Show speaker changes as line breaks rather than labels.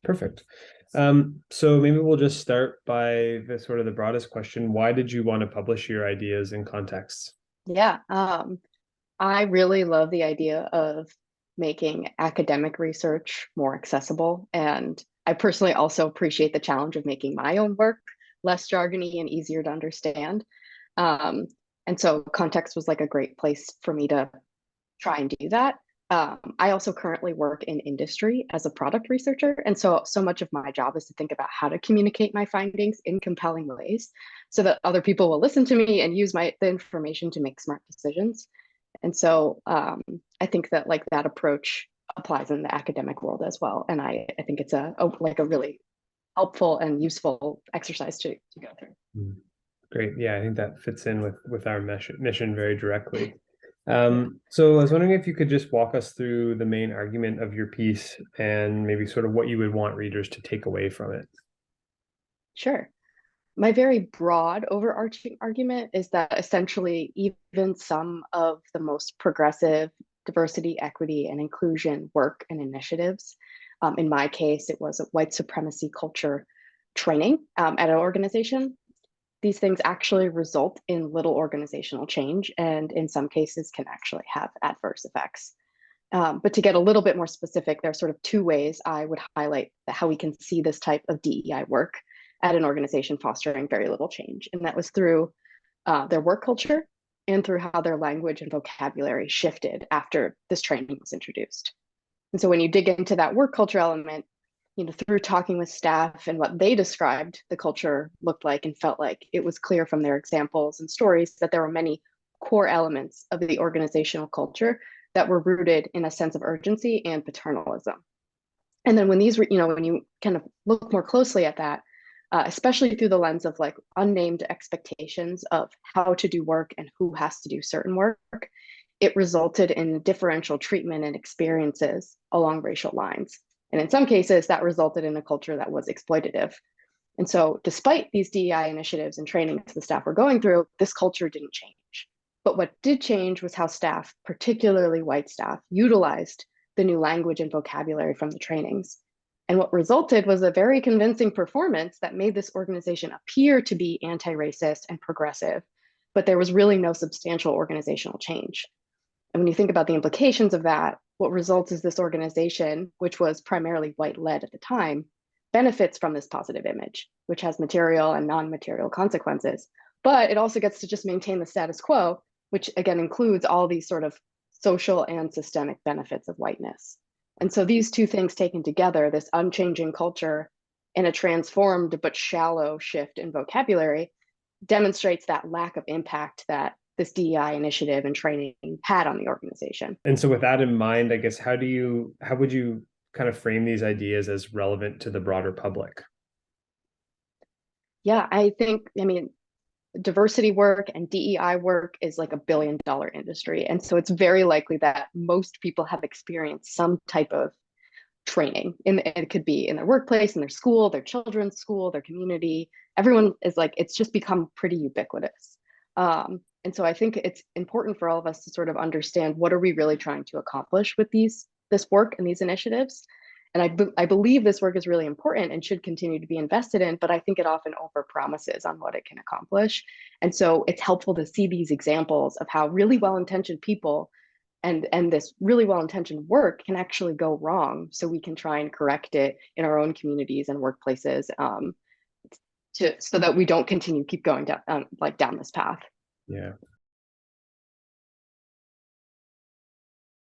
Perfect. So maybe we'll just start by the sort of the broadest question. Why did you want to publish your ideas and contexts?
Yeah, I really love the idea of making academic research more accessible. And I personally also appreciate the challenge of making my own work less jargony and easier to understand. Um, and so context was like a great place for me to try and do that. I also currently work in industry as a product researcher. And so much of my job is to think about how to communicate my findings in compelling ways so that other people will listen to me and use the information to make smart decisions. And so I think that like that approach applies in the academic world as well. And I think it's like a really helpful and useful exercise to go through.
Mm. Great. Yeah, I think that fits in with our mission very directly.
Yeah,
So I was wondering if you could just walk us through the main argument of your piece and maybe sort of what you would want readers to take away from it.
sure. My very broad overarching argument is that essentially, even some of the most progressive diversity, equity, and inclusion work and initiatives, in my case, it was a white supremacy culture training at an organization. These things actually result in little organizational change, and in some cases, can actually have adverse effects. But to get a little bit more specific, there are sort of two ways I would highlight how we can see this type of DEI work at an organization fostering very little change. And that was through their work culture and through how their language and vocabulary shifted after this training was introduced. And so when you dig into that work culture element, through talking with staff and what they described the culture looked like and felt like, it was clear from their examples and stories that there were many core elements of the organizational culture that were rooted in a sense of urgency and paternalism. And then when when you kind of look more closely at that, especially through the lens of like unnamed expectations of how to do work and who has to do certain work, it resulted in differential treatment and experiences along racial lines. And in some cases, that resulted in a culture that was exploitative. And so, despite these DEI initiatives and trainings the staff were going through, this culture didn't change. But what did change was how staff, particularly white staff, utilized the new language and vocabulary from the trainings. And what resulted was a very convincing performance that made this organization appear to be anti racist and progressive, but there was really no substantial organizational change. And when you think about the implications of that, what results is this organization, which was primarily white led at the time, benefits from this positive image, which has material and non material consequences. But it also gets to just maintain the status quo, which again includes all these sort of social and systemic benefits of whiteness. And so these two things taken together, this unchanging culture and a transformed but shallow shift in vocabulary, demonstrates that lack of impact that this DEI initiative and training had on the organization.
And so with that in mind, I guess how would you kind of frame these ideas as relevant to the broader public?
Yeah, I mean, diversity work and DEI work is like $1 billion industry. And so it's very likely that most people have experienced some type of training. It could be in their workplace, in their school, their children's school, their community. Everyone is like, it's just become pretty ubiquitous. And so I think it's important for all of us to sort of understand what are we really trying to accomplish with this work and these initiatives. And I believe this work is really important and should continue to be invested in, but I think it often overpromises on what it can accomplish. And so it's helpful to see these examples of how really well-intentioned people and this really well-intentioned work can actually go wrong, so we can try and correct it in our own communities and workplaces, so that we don't keep going down down this path.
Yeah.